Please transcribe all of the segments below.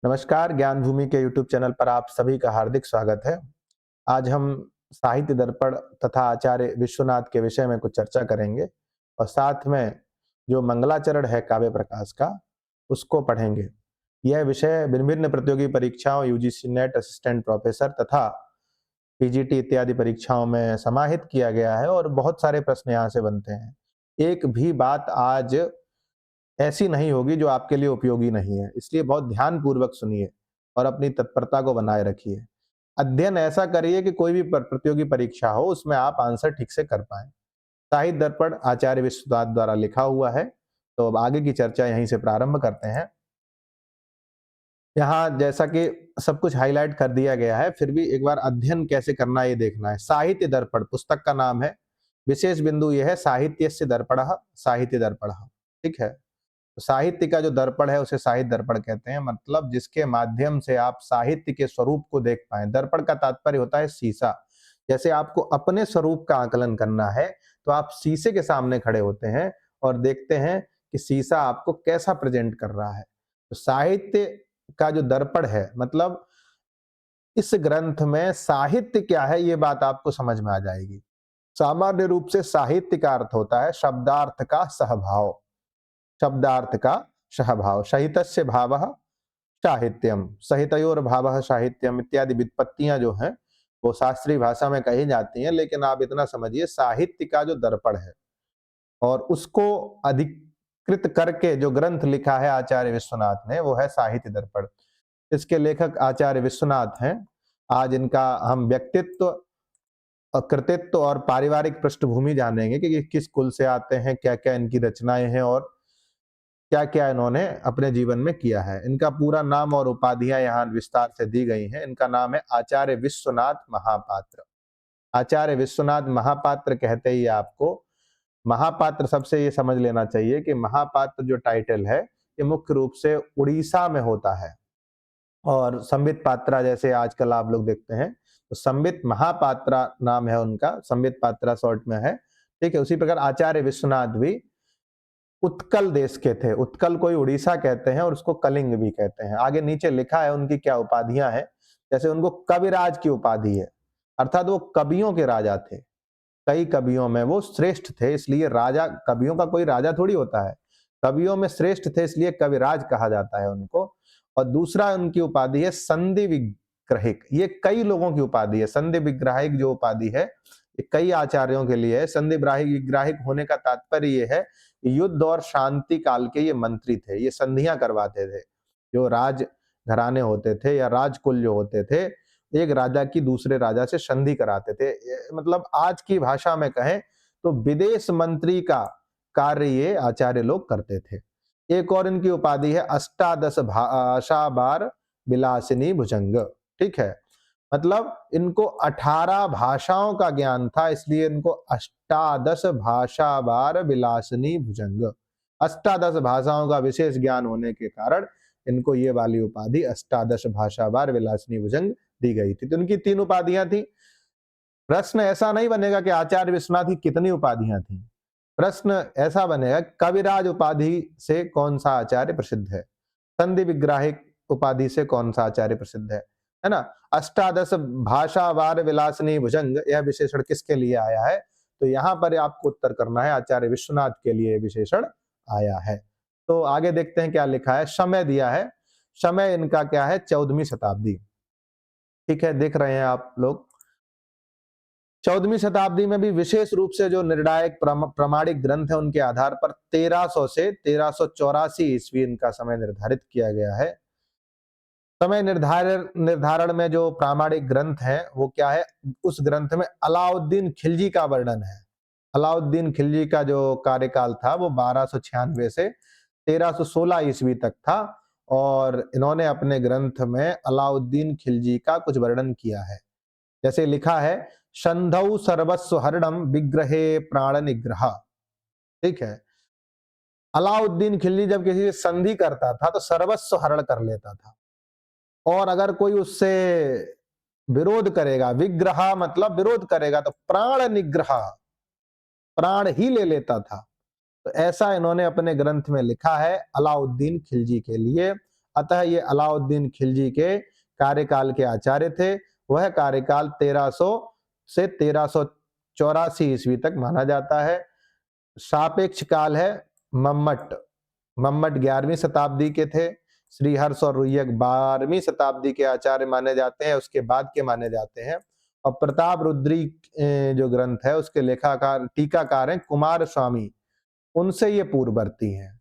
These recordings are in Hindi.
नमस्कार, ज्ञान भूमि के यूट्यूब चैनल पर आप सभी का हार्दिक स्वागत है। आज हम साहित्य दर्पण तथा आचार्य विश्वनाथ के विषय में कुछ चर्चा करेंगे और साथ में जो मंगलाचरण है काव्य प्रकाश का, उसको पढ़ेंगे। यह विषय भिन्न-भिन्न प्रतियोगी परीक्षाओं, यूजीसी नेट, असिस्टेंट प्रोफेसर तथा पीजीटी इत्यादि परीक्षाओं में समाहित किया गया है और बहुत सारे प्रश्न यहाँ से बनते हैं। एक भी बात आज ऐसी नहीं होगी जो आपके लिए उपयोगी नहीं है, इसलिए बहुत ध्यानपूर्वक सुनिए और अपनी तत्परता को बनाए रखिए। अध्ययन ऐसा करिए कि कोई भी प्रतियोगी परीक्षा हो उसमें आप आंसर ठीक से कर पाएँ। साहित्य दर्पण आचार्य विश्वनाथ द्वारा लिखा हुआ है, तो अब आगे की चर्चा यहीं से प्रारंभ करते हैं। यहाँ जैसा कि सब कुछ हाइलाइट कर दिया गया है, फिर भी एक बार अध्ययन कैसे करना है ये देखना है। साहित्य दर्पण पुस्तक का नाम है। विशेष बिंदु ये है साहित्यस्य दर्पणः, साहित्य दर्पणः, ठीक है? साहित्य का जो दर्पण है उसे साहित्य दर्पण कहते हैं, मतलब जिसके माध्यम से आप साहित्य के स्वरूप को देख पाएं। दर्पण का तात्पर्य होता है शीशा। जैसे आपको अपने स्वरूप का आकलन करना है तो आप शीशे के सामने खड़े होते हैं और देखते हैं कि शीशा आपको कैसा प्रेजेंट कर रहा है। तो साहित्य का जो दर्पण है, मतलब इस ग्रंथ में साहित्य क्या है ये बात आपको समझ में आ जाएगी। सामान्य रूप से साहित्य का अर्थ होता है शब्दार्थ का सहभाव। शब्दार्थ का सहभाव, सहितस्य भावः साहित्यम, सहितयोर भावः साहित्यम इत्यादि व्युत्पत्तियां जो हैं वो शास्त्रीय भाषा में कही जाती हैं, लेकिन आप इतना समझिए साहित्य का जो दर्पण है और उसको अधिकृत करके जो ग्रंथ लिखा है आचार्य विश्वनाथ ने वो है साहित्य दर्पण। इसके लेखक आचार्य विश्वनाथ हैं। आज इनका हम व्यक्तित्व और कृतित्व और पारिवारिक पृष्ठभूमि जानेंगे कि किस कुल से आते हैं, क्या-क्या इनकी रचनाएं हैं और क्या-क्या इन्होंने अपने जीवन में किया है। इनका पूरा नाम और उपाधियाँ यहाँ विस्तार से दी गई हैं। इनका नाम है आचार्य विश्वनाथ महापात्र। आचार्य विश्वनाथ महापात्र कहते ही आपको महापात्र सबसे ये समझ लेना चाहिए कि महापात्र जो टाइटल है, ये मुख्य रूप से उड़ीसा में होता है और संबित पात्रा जैसे आजकल आप लोग देखते हैं, तो संबित महापात्रा नाम है उनका, संबित पात्रा शॉर्ट में है, ठीक है? उसी प्रकार आचार्य विश्वनाथ भी उत्कल देश के थे। उत्कल को ही उड़ीसा कहते हैं और उसको कलिंग भी कहते हैं। आगे नीचे लिखा है उनकी क्या उपाधियां हैं। जैसे उनको कविराज की उपाधि है, अर्थात वो कवियों के राजा थे। कई कवियों में वो श्रेष्ठ थे, इसलिए राजा, कवियों का कोई राजा थोड़ी होता है। कवियों में श्रेष्ठ थे इसलिए कविराज कहा जाता है उनको। और दूसरा उनकी उपाधि है संधि विग्रहिक। ये कई लोगों की उपाधि है। संधि विग्राहिक जो उपाधि है ये कई आचार्यों के लिए है। संधि विग्राहिक होने का तात्पर्य ये है कि युद्ध और शांति काल के ये मंत्री थे, ये संधियां करवाते थे। जो राज घराने होते थे या राजकुल जो होते थे, एक राजा की दूसरे राजा से संधि कराते थे। मतलब आज की भाषा में कहें तो विदेश मंत्री का कार्य ये आचार्य लोग करते थे। एक और इनकी उपाधि है अष्टादश भाषा बार विलासिनी भुजंग, ठीक है? मतलब इनको 18 भाषाओं का ज्ञान था, इसलिए इनको अष्टादश भाषा बार विलासिनी भुजंग, अष्टादश भाषाओं का विशेष ज्ञान होने के कारण इनको ये वाली उपाधि अष्टादश भाषा बार विलासिनी भुजंग दी गई थी। तो उनकी 3 उपाधियां थी। प्रश्न ऐसा नहीं बनेगा कि आचार्य विश्वनाथ की कितनी उपाधियां थी। प्रश्न ऐसा बनेगा कविराज उपाधि से कौन सा आचार्य प्रसिद्ध है, संधि विग्राहिक उपाधि से कौन सा आचार्य प्रसिद्ध है ना? अष्टादश भाषावार विलासिनी भुजंग यह विशेषण किसके लिए आया है? तो यहाँ पर आपको उत्तर करना है आचार्य विश्वनाथ के लिए विशेषण आया है। तो आगे देखते हैं क्या लिखा है। समय दिया है। समय इनका क्या है? 14वीं शताब्दी, ठीक है? देख रहे हैं आप लोग। 14वीं शताब्दी में भी विशेष रूप से जो निर्णायक प्रामाणिक ग्रंथ है उनके आधार पर 1300 से 1384 ईस्वी इनका समय निर्धारित किया गया है। समय निर्धारण निर्धारण में जो प्रामाणिक ग्रंथ है वो क्या है? उस ग्रंथ में अलाउद्दीन खिलजी का वर्णन है। अलाउद्दीन खिलजी का जो कार्यकाल था वो 1296 से 1316 ईस्वी तक था और इन्होंने अपने ग्रंथ में अलाउद्दीन खिलजी का कुछ वर्णन किया है। जैसे लिखा है संधौ सर्वस्व हरणम विग्रहे प्राण निग्रह, ठीक है? अलाउद्दीन खिलजी जब किसी से संधि करता था तो सर्वस्व हरण कर लेता था और अगर कोई उससे विरोध करेगा, विग्रह मतलब विरोध करेगा, तो प्राण निग्रह, प्राण ही ले लेता था। तो ऐसा इन्होंने अपने ग्रंथ में लिखा है अलाउद्दीन खिलजी के लिए। अतः ये अलाउद्दीन खिलजी के कार्यकाल के आचार्य थे। वह कार्यकाल 1300 से 1384 ईस्वी तक माना जाता है। सापेक्ष काल है मम्मट। मम्मट 11वीं शताब्दी के थे। श्रीहर्ष और रुय्यक 12वीं शताब्दी के आचार्य माने जाते हैं, उसके बाद के माने जाते हैं। और प्रताप रुद्री जो ग्रंथ है उसके लेखाकार टीकाकार हैं कुमार स्वामी, उनसे ये पूर्ववर्ती हैं।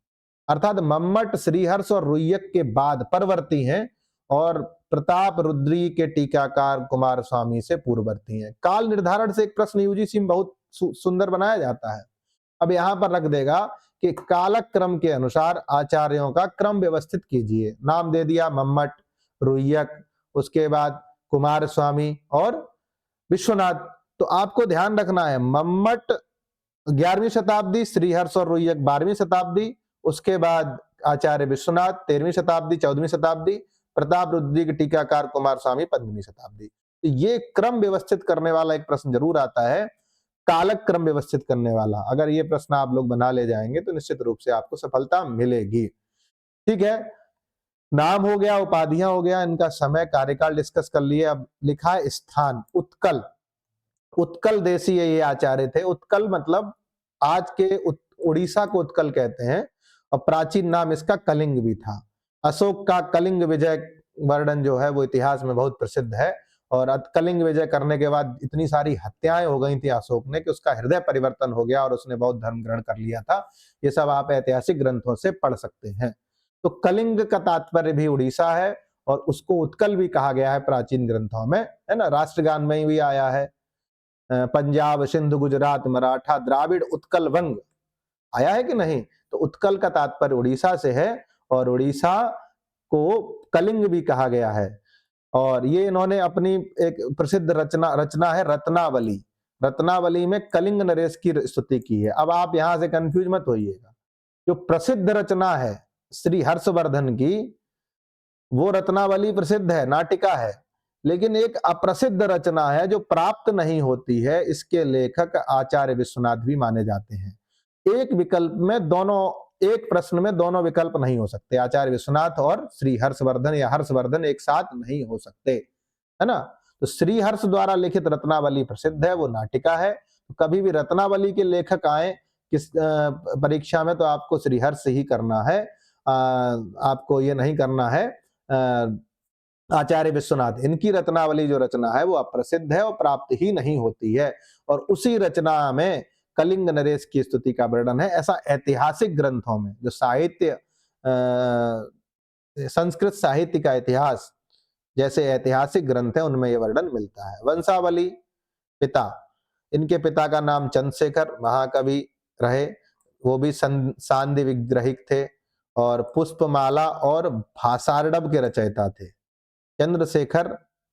अर्थात मम्मट श्रीहर्ष और रुय्यक के बाद परवर्ती हैं और प्रताप रुद्री के टीकाकार कुमार स्वामी से पूर्ववर्ती हैं। काल निर्धारण से एक प्रश्न यूजीसी में बहुत सुंदर बनाया जाता है। अब यहां पर रख देगा कि कालक क्रम के अनुसार आचार्यों का क्रम व्यवस्थित कीजिए। नाम दे दिया मम्मट, रुय्यक, उसके बाद कुमार स्वामी और विश्वनाथ। तो आपको ध्यान रखना है मम्मट 11वीं शताब्दी, श्रीहर्ष और रुय्यक 12वीं शताब्दी, उसके बाद आचार्य विश्वनाथ 13वीं शताब्दी 14वीं शताब्दी, प्रताप रुद्री के टीकाकार कुमार स्वामी 15वीं शताब्दी। तो ये क्रम व्यवस्थित करने वाला एक प्रश्न जरूर आता है, कालक क्रम व्यवस्थित करने वाला। अगर ये प्रश्न आप लोग बना ले जाएंगे तो निश्चित रूप से आपको सफलता मिलेगी। ठीक है, नाम हो गया, उपाधियां हो गया, इनका समय कार्यकाल डिस्कस कर लिए। अब लिखा है स्थान उत्कल। उत्कल देशीय ये आचार्य थे। उत्कल मतलब आज के उड़ीसा को उत्कल कहते हैं और प्राचीन नाम इसका कलिंग भी था। अशोक का कलिंग विजय वर्णन जो है वो इतिहास में बहुत प्रसिद्ध है और कलिंग विजय करने के बाद इतनी सारी हत्याएं हो गई थी अशोक ने कि उसका हृदय परिवर्तन हो गया और उसने बौद्ध धर्म ग्रहण कर लिया था। ये सब आप ऐतिहासिक ग्रंथों से पढ़ सकते हैं। तो कलिंग का तात्पर्य भी उड़ीसा है और उसको उत्कल भी कहा गया है प्राचीन ग्रंथों में, है ना। राष्ट्रगान में भी आया है, पंजाब सिंधु गुजरात मराठा द्राविड़ उत्कल वंग, आया है कि नहीं। तो उत्कल का तात्पर्य उड़ीसा से है और उड़ीसा को कलिंग भी कहा गया है। और ये इन्होंने अपनी एक प्रसिद्ध रचना है रत्नावली। रत्नावली में कलिंग नरेश की स्तुति की है। अब आप यहां से कंफ्यूज मत होइएगा, जो प्रसिद्ध रचना है श्री हर्षवर्धन की वो रत्नावली प्रसिद्ध है, नाटिका है, लेकिन एक अप्रसिद्ध रचना है जो प्राप्त नहीं होती है। इसके लेखक आचार्य विश्वनाथ भी माने जाते हैं। एक विकल्प में दोनों, एक प्रश्न में दोनों विकल्प नहीं हो सकते, आचार्य विश्वनाथ और श्री हर्षवर्धन या हर्षवर्धन एक साथ नहीं हो सकते, है ना। तो श्री हर्ष द्वारा लिखित रत्नावली प्रसिद्ध है, वो नाटिका है। तो कभी भी रत्नावली के लेखक आए किस परीक्षा में तो आपको श्री हर्ष ही करना है, आपको ये नहीं करना है आचार्य विश्वनाथ। इनकी रत्नावली जो रचना है वो अप्रसिद्ध है और प्राप्त ही नहीं होती है। और उसी रचना में कलिंग नरेश की स्तुति का वर्णन है। ऐसा ऐतिहासिक ग्रंथों में जो साहित्य, संस्कृत साहित्य का इतिहास जैसे ऐतिहासिक ग्रंथ है उनमें यह वर्णन मिलता है। वंशावली, पिता, इनके पिता का नाम चंद्रशेखर महाकवि रहे, वो भी सांध्य विग्रहिक थे और पुष्पमाला और भाषार्णव के रचयिता थे। चंद्रशेखर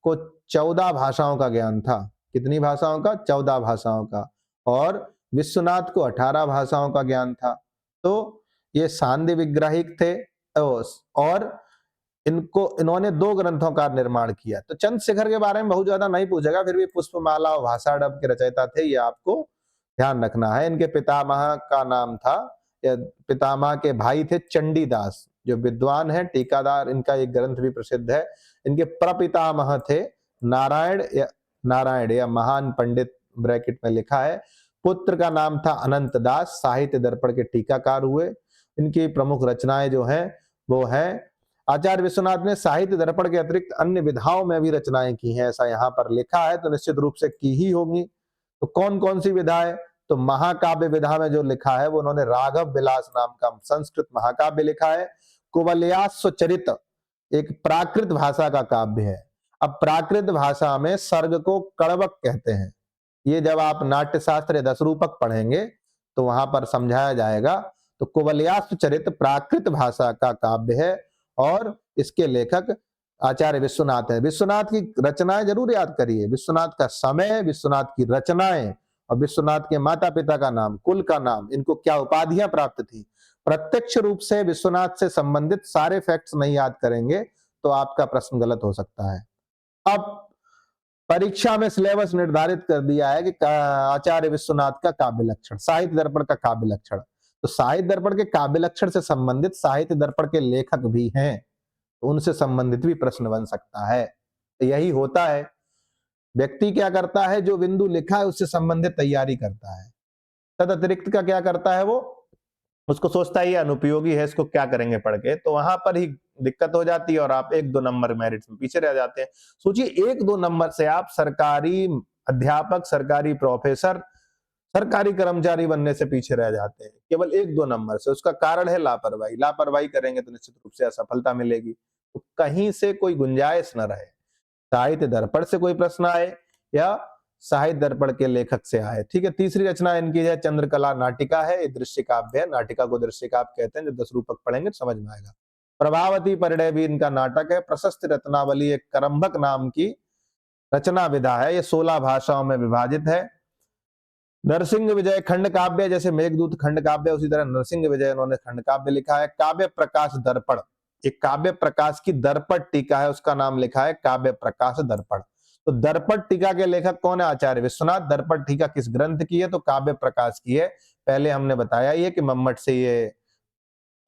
को 14 भाषाओं का ज्ञान था। कितनी भाषाओं का? 14 भाषाओं का। और विश्वनाथ को 18 भाषाओं का ज्ञान था। तो ये सांध्य विग्रहिक थे और इन्होंने 2 ग्रंथों का निर्माण किया। तो चंद्रशेखर के बारे में बहुत ज्यादा नहीं पूछेगा, फिर भी पुष्पमाला और भाषार्णव के रचयिता थे, ये आपको ध्यान रखना है। इनके पितामह का नाम था, पितामह के भाई थे चंडीदास, जो विद्वान है, टीकादार, इनका एक ग्रंथ भी प्रसिद्ध है। इनके प्रपितामह थे नारायण या महान पंडित, ब्रैकेट में लिखा है। पुत्र का नाम था अनंत दास, साहित्य दर्पण के टीकाकार हुए। इनकी प्रमुख रचनाएं जो हैं वो हैं, आचार्य विश्वनाथ ने साहित्य दर्पण के अतिरिक्त अन्य विधाओं में भी रचनाएं की हैं, ऐसा यहाँ पर लिखा है, तो निश्चित रूप से की ही होंगी। तो कौन कौन सी विधा है? तो महाकाव्य विधा में जो लिखा है वो उन्होंने राघव विलास नाम का संस्कृत महाकाव्य लिखा है। कुवलयास्व चरित एक प्राकृत भाषा का काव्य है। अब प्राकृत भाषा में सर्ग को कड़वक कहते हैं। ये जब आप नाट्य शास्त्र या दशरूपक पढ़ेंगे तो वहां पर समझाया जाएगा। तो कुवलयास्व चरित प्राकृत भाषा का काव्य है और इसके लेखक आचार्य विश्वनाथ है। विश्वनाथ की रचनाएं जरूर याद करिए, विश्वनाथ का समय, विश्वनाथ की रचनाएं और विश्वनाथ के माता पिता का नाम, कुल का नाम, इनको क्या उपाधियां प्राप्त थी। प्रत्यक्ष रूप से विश्वनाथ से संबंधित सारे फैक्ट्स नहीं याद करेंगे तो आपका प्रश्न गलत हो सकता है। अब परीक्षा में सिलेबस निर्धारित कर दिया है कि आचार्य विश्वनाथ का काव्य लक्षण, साहित्य दर्पण का काव्य लक्षण। तो साहित्य दर्पण के काव्य लक्षण से संबंधित साहित्य दर्पण के लेखक भी हैं, तो उनसे संबंधित भी प्रश्न बन सकता है। तो यही होता है, व्यक्ति क्या करता है, जो बिंदु लिखा है उससे संबंधित तैयारी करता है, तद अतिरिक्त का क्या करता है, वो उसको सोचता है ये अनुपयोगी है, इसको क्या करेंगे पढ़ के, तो वहां पर ही दिक्कत हो जाती है और आप 1-2 नंबर मेरिट में पीछे रह जाते हैं। सोचिए 1-2 नंबर से आप सरकारी अध्यापक, सरकारी प्रोफेसर, सरकारी कर्मचारी बनने से पीछे रह जाते हैं, केवल 1-2 नंबर से। उसका कारण है लापरवाही। लापरवाही करेंगे तो निश्चित रूप से असफलता मिलेगी। तो कहीं से कोई गुंजाइश न रहे, साहित्य दर्पण से कोई प्रश्न आए या साहित्य दर्पण के लेखक से आए। ठीक है, तीसरी रचना इनकी है चंद्रकला नाटिका है, ये दृश्य काव्य है। नाटिका को दृश्य काव्य कहते हैं। जब 10 रूपक पढ़ेंगे तो समझ में आएगा। प्रभावती परिणय भी इनका नाटक है। प्रशस्ति रत्नावली एक करंभक नाम की रचना विधा है, ये 16 भाषाओं में विभाजित है। नरसिंह विजय खंड काव्य, जैसे मेघदूत खंड काव्य, उसी तरह नरसिंह विजय इन्होंने खंड काव्य लिखा है। काव्य प्रकाश दर्पण, एक काव्य प्रकाश की दर्पण टीका है, उसका नाम लिखा है काव्य प्रकाश दर्पण। तो दर्पण टीका के लेखक कौन है? आचार्य विश्वनाथ। दर्पण टीका किस ग्रंथ की है? तो काव्य प्रकाश की है। पहले हमने बताया ये कि मम्मट से ये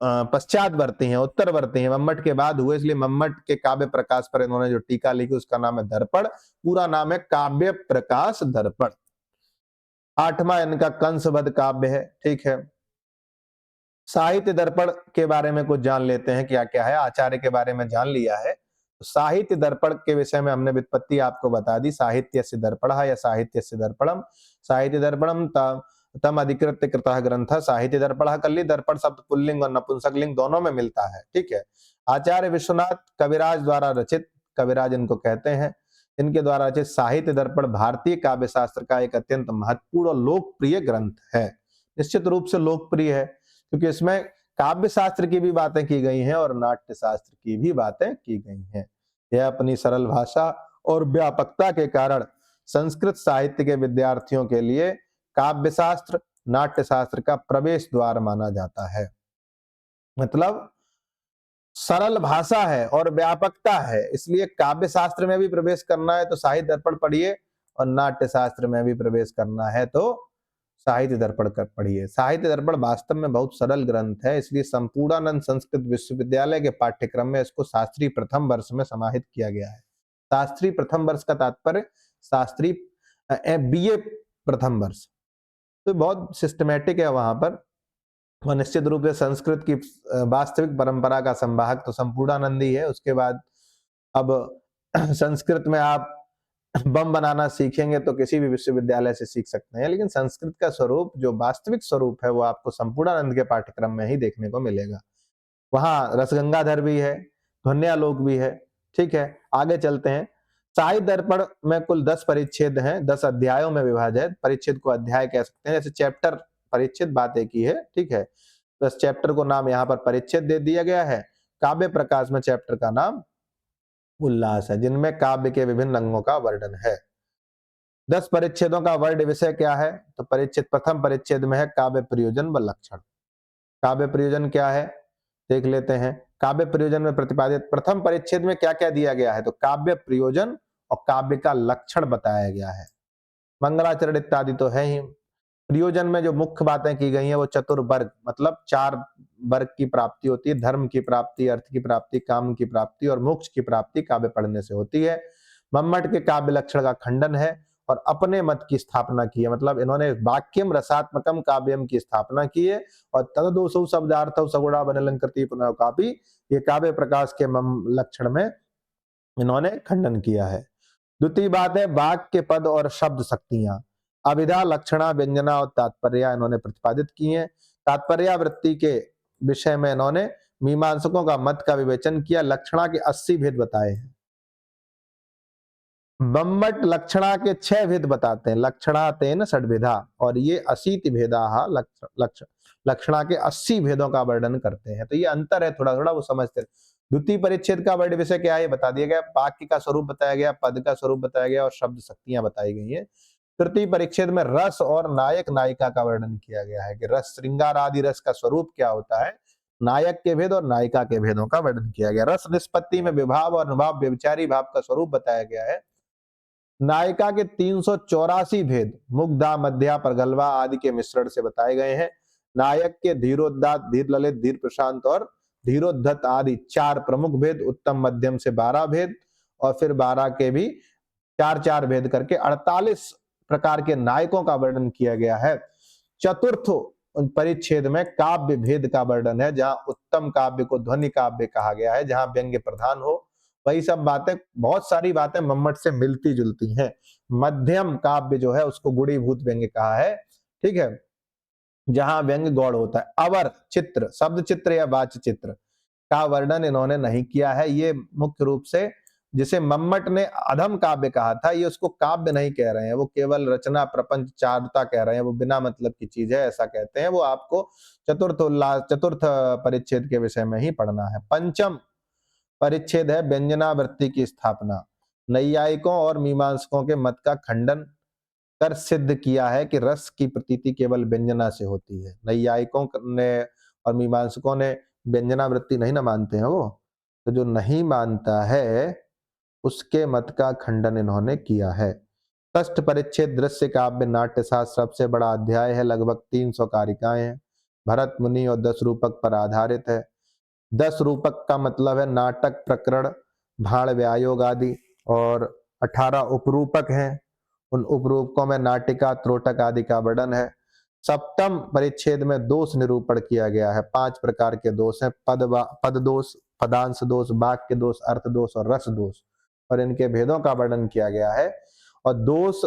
पश्चातवर्ती हैं, उत्तरवर्ती हैं, मम्मट के बाद हुए, इसलिए मम्मट के काव्य प्रकाश पर इन्होंने जो टीका लिखी उसका नाम है दर्पण। पूरा नाम है काव्य प्रकाश दर्पण। 8वां इनका कंसवध काव्य है। ठीक है, साहित्य दर्पण के बारे में कुछ जान लेते हैं, क्या क्या है। आचार्य के बारे में जान लिया है, तो साहित्य दर्पण के विषय में हमने व्युत्पत्ति आपको बता दी। साहित्यस्य दर्पणः या साहित्यस्य दर्पणम। साहित्य दर्पणम तम अधिकृत्य कृतः ग्रंथः साहित्य दर्पणः। कल्ली दर्पण शब्द पुल्लिंग और नपुंसकलिंग दोनों में मिलता है। ठीक है, आचार्य विश्वनाथ कविराज द्वारा रचित, कविराज इनको कहते हैं, इनके द्वारा रचित साहित्य दर्पण भारतीय काव्य शास्त्र का एक अत्यंत महत्वपूर्ण और लोकप्रिय ग्रंथ है। निश्चित रूप से लोकप्रिय है क्योंकि इसमें काव्य शास्त्र की भी बातें की गई हैं और नाट्य शास्त्र की भी बातें की गई हैं। यह अपनी सरल भाषा और व्यापकता के कारण संस्कृत साहित्य के विद्यार्थियों के लिए काव्य शास्त्र, नाट्य शास्त्र का प्रवेश द्वार माना जाता है। मतलब सरल भाषा है और व्यापकता है, इसलिए काव्य शास्त्र में भी प्रवेश करना है तो साहित्य दर्पण पढ़िए, और नाट्य शास्त्र में भी प्रवेश करना है तो साहित्य दर्पण कर पढ़िए। साहित्य दर्पण वास्तव में बहुत सरल ग्रंथ है, इसलिए संपूर्णानंद संस्कृत विश्वविद्यालय के पाठ्यक्रम में इसको शास्त्री प्रथम वर्ष में समाहित किया गया है। शास्त्री प्रथम वर्ष का तात्पर्य शास्त्री बीए प्रथम वर्ष, तो बहुत सिस्टमेटिक है वहां पर। और निश्चित रूप से संस्कृत की वास्तविक परंपरा का संवाहक तो संपूर्णानंद ही है। उसके बाद अब संस्कृत में आप बम बनाना सीखेंगे तो किसी भी विश्वविद्यालय से सीख सकते हैं, लेकिन संस्कृत का स्वरूप जो वास्तविक स्वरूप है वो आपको संपूर्णानंद के पाठ्यक्रम में ही देखने को मिलेगा। वहां रसगंगाधर भी है, ध्वन्यालोक भी है। ठीक है, आगे चलते हैं। साहित्य दर्पण में कुल 10 परिच्छेद हैं, 10 अध्यायों में विभाजित। परिच्छेद को अध्याय कह सकते हैं, जैसे चैप्टर परिच्छेद बात एक ही है। ठीक है, तो इस चैप्टर को नाम यहाँ पर परिच्छेद दे दिया गया है। काव्य प्रकाश में चैप्टर का नाम उल्लास है, जिनमें काव्य के विभिन्न अंगों का वर्णन है। 10 परिच्छेदों का वर्ड विषय क्या है? तो परिच्छेद प्रथम परिच्छेद में है काव्य प्रयोजन व लक्षण। काव्य प्रयोजन क्या है देख लेते हैं। काव्य प्रयोजन में प्रतिपादित प्रथम परिच्छेद में क्या क्या दिया गया है? तो काव्य प्रयोजन और काव्य का लक्षण बताया गया है। मंगलाचरण इत्यादि तो है ही। प्रयोजन में जो मुख्य बातें की गई हैं वो चतुर्वर्ग, मतलब 4 वर्ग की प्राप्ति होती है। धर्म की प्राप्ति, अर्थ की प्राप्ति, काम की प्राप्ति और मोक्ष की प्राप्ति काव्य पढ़ने से होती है। मम्मट के काव्य लक्षण का खंडन है और अपने मत की स्थापना की है, मतलब इन्होंने वाक्यम रसात्मकम काव्यम की स्थापना की है। और तदोसौ शब्दार्थौ सगुणावनलंकृति पुनः कापि, ये काव्य प्रकाश के लक्षण में इन्होंने खंडन किया है। द्वितीय बात है वाक्य, पद और शब्द शक्तियां, अभिधा, लक्षणा, व्यंजना और तात्पर्य इन्होंने प्रतिपादित की हैं। तात्पर्यावृत्ति के विषय में इन्होंने मीमांसकों का मत का विवेचन किया। लक्षणा के 80 भेद बताए हैं। बम्मट लक्षणा के 6 भेद बताते हैं, लक्षणा तेन षड्विधा, और ये 80 भेदा लक्षणा के 80 भेदों का वर्णन करते हैं। तो ये अंतर है, थोड़ा थोड़ा वो समझते हैं। द्वितीय परिच्छेद का वर्ड विषय क्या है बता दिया गया। वाक्य का स्वरूप बताया गया, पद का स्वरूप बताया गया और शब्द शक्तियां बताई गई हैं। तृतीय परिच्छेद में रस और नायक नायिका का वर्णन किया गया है कि रस, श्रृंगार आदि रस का स्वरूप क्या होता है। नायक के भेद और नायिका के भेदों का वर्णन किया गया। रस निष्पत्ति में विभाव और अनुभाव, व्यभिचारी भाव का स्वरूप बताया गया है। नायिका के 384 भेद मुग्धा, मध्या, प्रगल्भा आदि के मिश्रण से बताए गए हैं। नायक के धीरोदात्त, धीर ललित, धीर प्रशांत और धीरोद्धत आदि 4 प्रमुख भेद, उत्तम मध्यम से 12 भेद और फिर 12 के भी 4-4 भेद करके 48 प्रकार के नायकों का वर्णन किया गया है। चतुर्थ परिच्छेद में काव्य भेद का वर्णन है, जहां उत्तम काव्य को ध्वनि काव्य कहा गया है, जहां व्यंग्य प्रधान हो। वही सब बातें, बहुत सारी बातें मम्मट से मिलती जुलती हैं। मध्यम काव्य जो है उसको गुणीभूत व्यंग्य कहा है, ठीक है, जहां व्यंग्य गौड़ होता है। अवर चित्र, शब्द चित्र या वाच्य चित्र का वर्णन इन्होंने नहीं किया है। ये मुख्य रूप से जिसे मम्मट ने अधम काव्य कहा था, ये उसको काव्य नहीं कह रहे हैं, वो केवल रचना प्रपंच चारुता कह रहे हैं, वो बिना मतलब की चीज है ऐसा कहते हैं। वो आपको चतुर्थ परिच्छेद के विषय में ही पढ़ना है। पंचम परिच्छेद है व्यंजनावृत्ति की स्थापना। नैयायिकों और मीमांसकों के मत का खंडन कर सिद्ध किया है कि रस की प्रतीति केवल व्यंजना से होती है। नैयायिकों ने और मीमांसकों ने व्यंजनावृत्ति नहीं ना मानते हैं वो, तो जो नहीं मानता है उसके मत का खंडन इन्होंने किया है। षष्ठ परिच्छेद दृश्य काव्य नाट्य शास्त्र सबसे बड़ा अध्याय है, लगभग 300 कारिकाएं हैं, भरत मुनि और 10 रूपक पर आधारित है। 10 रूपक का मतलब है नाटक, प्रकरण, भाण, व्यायोग आदि, और 18 उपरूपक हैं। उन उपरूपकों में नाटिका, त्रोटक आदि का वर्णन है। सप्तम परिच्छेद में दोष निरूपण किया गया है। 5 प्रकार के दोष हैं, पद दोष, पदांश दोष, वाक्य दोष, अर्थ दोष और रस दोष, और इनके भेदों का वर्णन किया गया है। और दोष,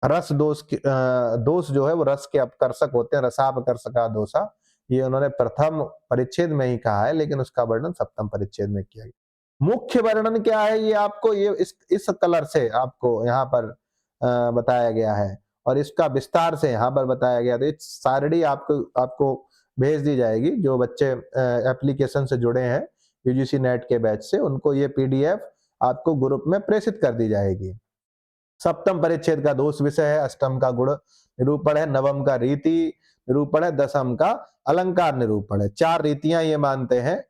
रस दोष दोष जो है वो रस के अपकर्षक होते हैं, रसापकर्षका दोषा, ये उन्होंने प्रथम परिच्छेद में ही कहा है, लेकिन उसका वर्णन सप्तम परिच्छेद में किया गया। मुख्य वर्णन क्या है, ये आपको ये इस कलर से आपको यहाँ पर बताया गया है, और इसका विस्तार से यहाँ पर बताया गया। तो ये सारणी आपको भेज दी जाएगी। जो बच्चे एप्लीकेशन से जुड़े हैं यूजीसी नेट के बैच से, उनको ये पीडीएफ आपको ग्रुप में प्रेषित कर दी जाएगी। सप्तम परिच्छेद का दोष विषय है, अष्टम का गुण निरूपण है, नवम का रीति निरूपण है, दसम का अलंकार निरूपण है। 4 रीतियां ये मानते हैं।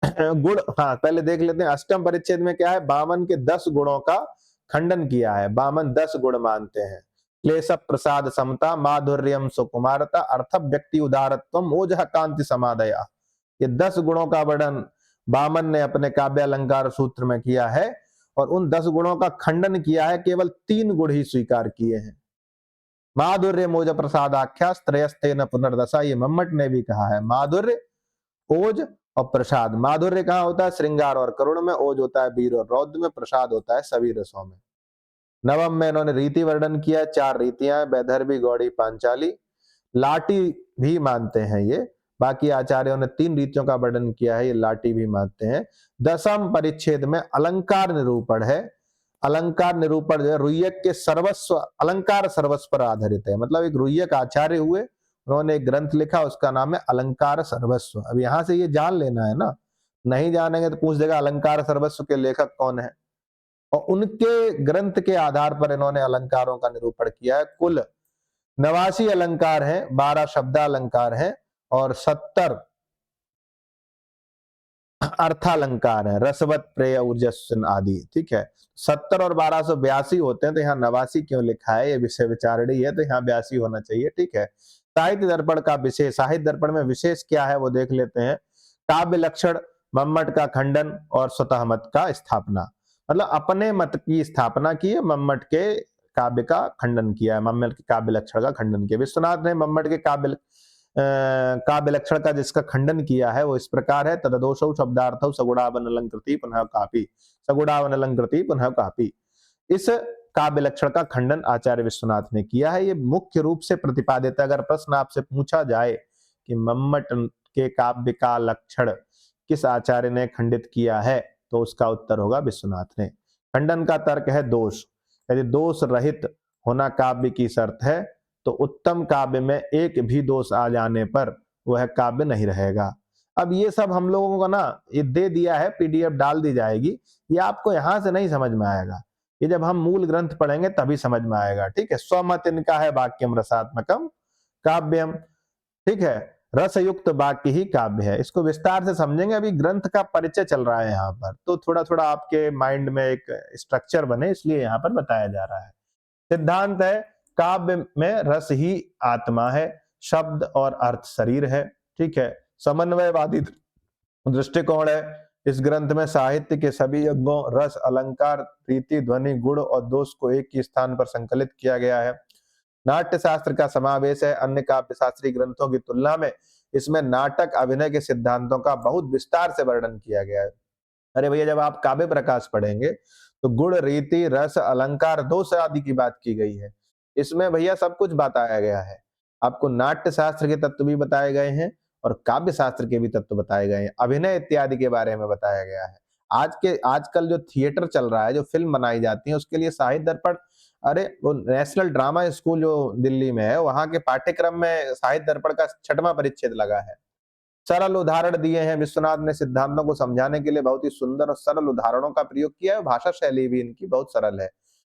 गुण, हाँ पहले देख लेते हैं अष्टम परिच्छेद में क्या है। बामन के 10 गुणों का खंडन किया है। बामन 10 गुण मानते हैं। क्लेश प्रसाद समता, माधुर्यम सुकुमारता, अर्थ व्यक्ति उदारत्वम, ओजह कांति समादया, ये 10 गुणों का वर्णन बामन ने अपने काव्य अलंकार सूत्र में किया है, और उन 10 गुणों का खंडन किया है, केवल 3 गुण ही स्वीकार किए हैं। माधुर्य मोज प्रसाद आख्यास त्रयस्तेन पुनर्दशा, ये मम्मट ने भी कहा है। माधुर्य, ओज और प्रसाद। माधुर्य कहाँ होता है, श्रृंगार और करुण में, ओज होता है वीर और रौद्र में, प्रसाद होता है सभी रसों में। नवम में इन्होंने रीति वर्णन किया, 4 रीतियां, वैदर्भी, गौड़ी, पांचाली। लाटी भी मानते हैं ये, बाकी आचार्यों ने 3 रीतियों का वर्णन किया है, ये लाटी भी मानते हैं। दसम परिच्छेद में अलंकार निरूपण है। अलंकार निरूपण जो है रुय्यक के सर्वस्व, अलंकार सर्वस्व पर आधारित है। मतलब एक रुय्यक आचार्य हुए, उन्होंने एक ग्रंथ लिखा, उसका नाम है अलंकार सर्वस्व। अब यहां से ये जान लेना है ना, नहीं जानेंगे तो पूछ देगा अलंकार सर्वस्व के लेखक कौन है, और उनके ग्रंथ के आधार पर इन्होंने अलंकारों का निरूपण किया है। कुल 89 अलंकार हैं, 12 शब्दालंकार हैं और 70 अर्थालंकार है, रसवत, प्रेय, ऊर्जस्वन आदि, ठीक है। 70 और 1282 होते हैं, तो यहाँ 89 क्यों लिखा है, ये विषय विचारणी है, तो यहाँ 82 होना चाहिए, ठीक है। साहित्य दर्पण का विशेष, साहित्य दर्पण में विशेष क्या है वो देख लेते हैं। काव्य लक्षण, मम्मट का खंडन और स्वतः मत का स्थापना, मतलब अपने मत की स्थापना की है, मम्मट के काव्य का खंडन किया है, मम्मट के काव्य लक्षण का खंडन किया। विश्वनाथ ने मम्मट के काव्य लक्षण का जिसका खंडन किया है वो इस प्रकार है। तददोषौ शब्दार्थौ सगुणावन अलंकृति पुनः कापी, सगुणावन अलंकृति पुनः कापी। इस काव्य लक्षण का खंडन आचार्य विश्वनाथ ने किया है। ये मुख्य रूप से प्रतिपादित है। अगर प्रश्न आपसे पूछा जाए कि मम्मट के काव्य का लक्षण किस आचार्य ने खंडित किया है, तो उसका उत्तर होगा विश्वनाथ ने। खंडन का तर्क है दोष, यदि दोष रहित होना काव्य की शर्त है, तो उत्तम काव्य में एक भी दोष आ जाने पर वह काव्य नहीं रहेगा। अब ये सब हम लोगों को ना ये दे दिया है, पीडीएफ डाल दी जाएगी, ये आपको यहां से नहीं समझ में आएगा, ये जब हम मूल ग्रंथ पढ़ेंगे तभी समझ में आएगा, ठीक है। स्वमत इनका है वाक्यम रसात्मकम काव्यम, ठीक है, रसयुक्त वाक्य ही काव्य है। इसको विस्तार से समझेंगे, अभी ग्रंथ का परिचय चल रहा है यहाँ पर, तो थोड़ा थोड़ा आपके माइंड में एक स्ट्रक्चर बने, इसलिए यहाँ पर बताया जा रहा है। सिद्धांत है काव्य में रस ही आत्मा है, शब्द और अर्थ शरीर है, ठीक है। समन्वयवादी दृष्टिकोण है। इस ग्रंथ में साहित्य के सभी अंगों रस, अलंकार, रीति, ध्वनि, गुण और दोष को एक ही स्थान पर संकलित किया गया है। नाट्य शास्त्र का समावेश है। अन्य काव्य शास्त्रीय ग्रंथों की तुलना में इसमें नाटक अभिनय के सिद्धांतों का बहुत विस्तार से वर्णन किया गया है। अरे भैया, जब आप काव्य प्रकाश पढ़ेंगे तो गुण, रीति, रस, अलंकार, दोष आदि की बात की गई है। इसमें भैया सब कुछ बताया गया है। आपको नाट्य शास्त्र के तत्व भी बताए गए हैं और काव्य शास्त्र के भी तत्व बताए गए हैं। अभिनय इत्यादि के बारे में बताया गया है। आजकल जो थिएटर चल रहा है, जो फिल्म बनाई जाती है, उसके लिए साहित्य दर्पण, अरे वो नेशनल ड्रामा स्कूल जो दिल्ली में है, वहां के पाठ्यक्रम में साहित्य दर्पण का 6वां परिच्छेद लगा है। सरल उदाहरण दिए हैं। विश्वनाथ ने सिद्धांतों को समझाने के लिए बहुत ही सुंदर और सरल उदाहरणों का प्रयोग किया है। भाषा शैली भी इनकी बहुत सरल है।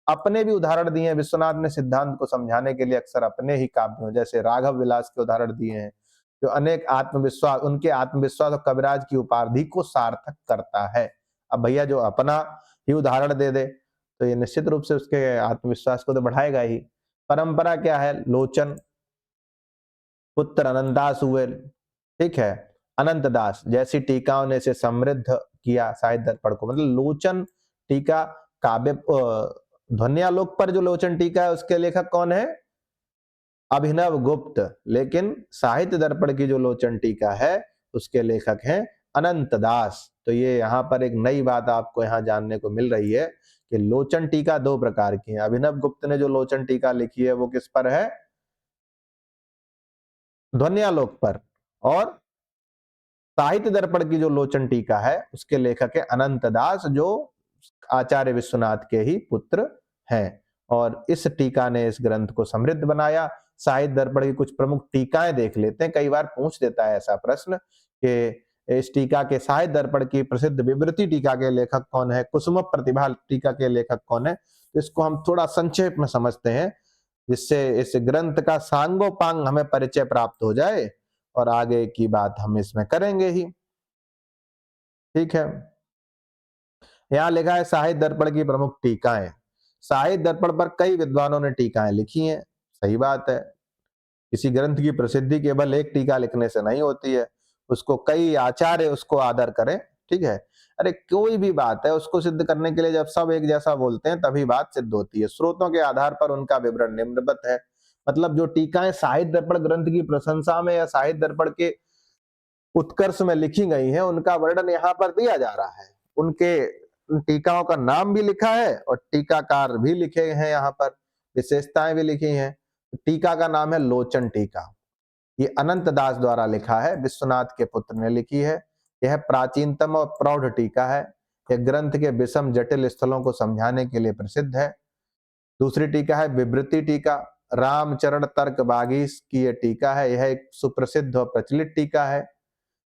अपने भी उदाहरण दिए हैं। विश्वनाथ ने सिद्धांत को समझाने के लिए अक्सर अपने ही काव्यों, जैसे राघव विलास के उदाहरण दिए हैं, जो अनेक आत्मविश्वास, उनके आत्मविश्वास और कविराज की उपाधि को सार्थक करता है। अब भैया जो अपना ही उदाहरण दे दे तो ये निश्चित रूप से उसके आत्मविश्वास को तो बढ़ाएगा ही। परंपरा क्या है? लोचन पुत्र अनंतदास हुए, ठीक है। अनंत दास जैसी टीकाओं ने इसे समृद्ध किया साहित्य दर्पण को। मतलब लोचन टीका काव्य, ध्वन्यालोक पर जो लोचन टीका है उसके लेखक कौन है? अभिनव गुप्त। लेकिन साहित्य दर्पण की जो लोचन टीका है उसके लेखक हैं अनंत दास। तो ये यहाँ पर एक नई बात आपको यहाँ जानने को मिल रही है कि लोचन टीका दो प्रकार की है। अभिनव गुप्त ने जो लोचन टीका लिखी है वो किस पर है? ध्वन्यालोक पर। और साहित्य दर्पण की जो लोचन टीका है उसके लेखक है अनंत दास, जो आचार्य विश्वनाथ के ही पुत्र हैं। और इस टीका ने इस ग्रंथ को समृद्ध बनाया। साहित्य दर्पण की कुछ प्रमुख टीकाएं देख लेते हैं। कई बार पूछ देता है ऐसा प्रश्न कि इस टीका के, साहित्य दर्पण की प्रसिद्ध विवृति टीका के लेखक कौन है, कुसुम प्रतिभा टीका के लेखक कौन है। तो इसको हम थोड़ा संक्षेप में समझते हैं, जिससे इस ग्रंथ का सांगोपांग हमें परिचय प्राप्त हो जाए और आगे की बात हम इसमें करेंगे ही। ठीक है। यहाँ लिखा है साहित्य दर्पण की प्रमुख टीकाएं। साहित्य दर्पण पर कई विद्वानों ने टीकाएं लिखी हैं। सही बात है। किसी ग्रंथ की प्रसिद्धि केवल एक टीका लिखने से नहीं होती है, उसको कई आचार्य उसको आदर करें। ठीक है। अरे कोई भी बात है उसको सिद्ध करने के लिए जब सब एक जैसा बोलते हैं तभी बात सिद्ध होती है। स्रोतों के आधार पर उनका विवरण निम्नवत है। मतलब जो टीकाएं साहित्य दर्पण ग्रंथ की प्रशंसा में या साहित्य दर्पण के उत्कर्ष में लिखी गई हैं, उनका वर्णन यहाँ पर दिया जा रहा है। उनके टीकाओं का नाम भी लिखा है और टीकाकार भी लिखे हैं, यहाँ पर विशेषताएं भी लिखी हैं। टीका का नाम है लोचन टीका। ये अनंत दास द्वारा लिखा है, विश्वनाथ के पुत्र ने लिखी है। यह प्राचीनतम और प्रौढ़ टीका है। यह ग्रंथ के विषम जटिल स्थलों को समझाने के लिए प्रसिद्ध है। दूसरी टीका है विवृति टीका। रामचरण तर्क बागीस की यह टीका है। यह एक सुप्रसिद्ध और प्रचलित टीका है।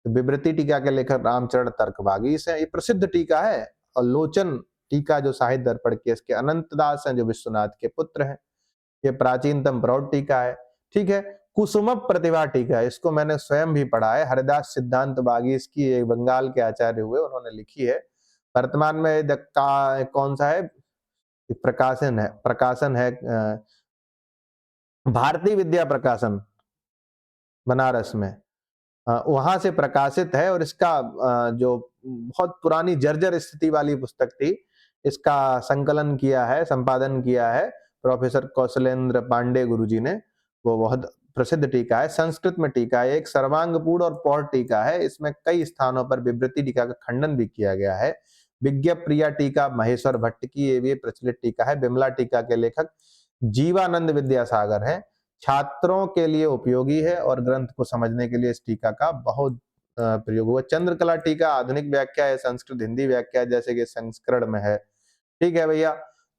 विवृति टीका के लेखक रामचरण तर्कबागीस है। ये प्रसिद्ध टीका है। और लोचन टीका जो साहित्य दर्पण के, इसके अनंत दास हैं जो विश्वनाथ के पुत्र हैं। ये प्राचीनतम प्रौढ़ टीका है। ठीक है। कुसुम प्रतिभा टीका, इसको मैंने स्वयं भी पढ़ा है। हरिदास सिद्धांत बागीस की, एक बंगाल के आचार्य हुए, उन्होंने लिखी है। वर्तमान में कौन सा है? प्रकाशन है भारतीय विद्या प्रकाशन, बनारस में। वहां से प्रकाशित है। और इसका जो बहुत पुरानी जर्जर स्थिति वाली पुस्तक थी, इसका संकलन किया है, संपादन किया है प्रोफेसर कौशलेंद्र पांडे गुरुजी ने। वो बहुत प्रसिद्ध टीका है, संस्कृत में टीका है। एक सर्वांगपूर्ण और पौढ़ टीका है। इसमें कई स्थानों पर विवृति टीका का खंडन भी किया गया है। विज्ञ प्रिया टीका महेश्वर भट्ट की, ये भी प्रचलित टीका है। बिमला टीका के लेखक जीवानंद विद्यासागर हैं। छात्रों के लिए उपयोगी है और ग्रंथ को समझने के लिए इस टीका का बहुत प्रयोग हुआ। चंद्रकला टीका आधुनिक व्याख्या है, संस्कृत हिंदी व्याख्या जैसे कि संस्करण में है। ठीक है भैया।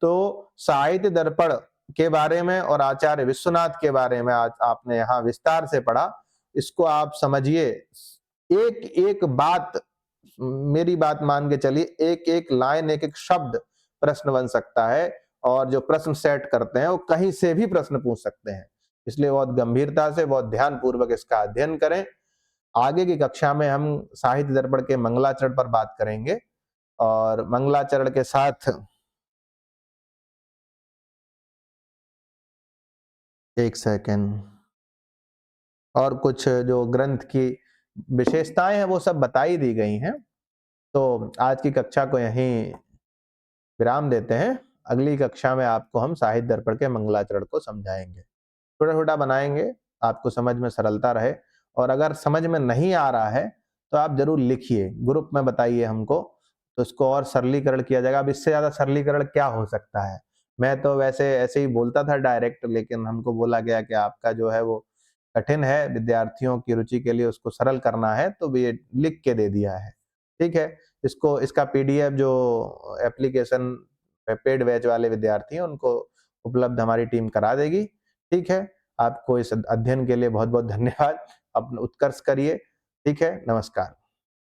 तो साहित्य दर्पण के बारे में और आचार्य विश्वनाथ के बारे में आज आपने यहाँ विस्तार से पढ़ा। इसको आप समझिए। एक एक बात, मेरी बात मान के चलिए, एक एक लाइन, एक एक शब्द प्रश्न बन सकता है। और जो प्रश्न सेट करते हैं वो कहीं से भी प्रश्न पूछ सकते हैं। इसलिए बहुत गंभीरता से, बहुत ध्यान पूर्वक इसका अध्ययन करें। आगे की कक्षा में हम साहित्य दर्पण के मंगलाचरण पर बात करेंगे। और मंगलाचरण के साथ एक सेकंड, और कुछ जो ग्रंथ की विशेषताएँ हैं वो सब बता ही दी गई हैं। तो आज की कक्षा को यहीं विराम देते हैं। अगली कक्षा में आपको हम साहित्य दर्पण के मंगलाचरण को समझाएँगे। छोटा-छोटा बनाएँगे, आपको समझ में सरलता रहे और अगर समझ में नहीं आ रहा है, तो आप ज़रूर लिखिए, ग्रुप में बताइए हमको, तो इसको और सरलीकरण किया जाएगा। अब इससे ज़्यादा सरलीकरण क्या हो सकता है? मैं तो वैसे ऐसे ही बोलता था डायरेक्ट, लेकिन हमको बोला गया कि आपका जो है वो कठिन है, विद्यार्थियों की रुचि के लिए उसको सरल करना है, तो ये लिख के दे दिया है। ठीक है? इसको इसका पीडीएफ जो एप्लीकेशन पेड बैच वाले विद्यार्थी हैं, उनको उपलब्ध हमारी टीम करा देगी। ठीक है? आपको इस अध्ययन के लिए बहुत-बहुत धन्यवाद। अपना उत्कर्ष करिए। ठीक है? नमस्कार।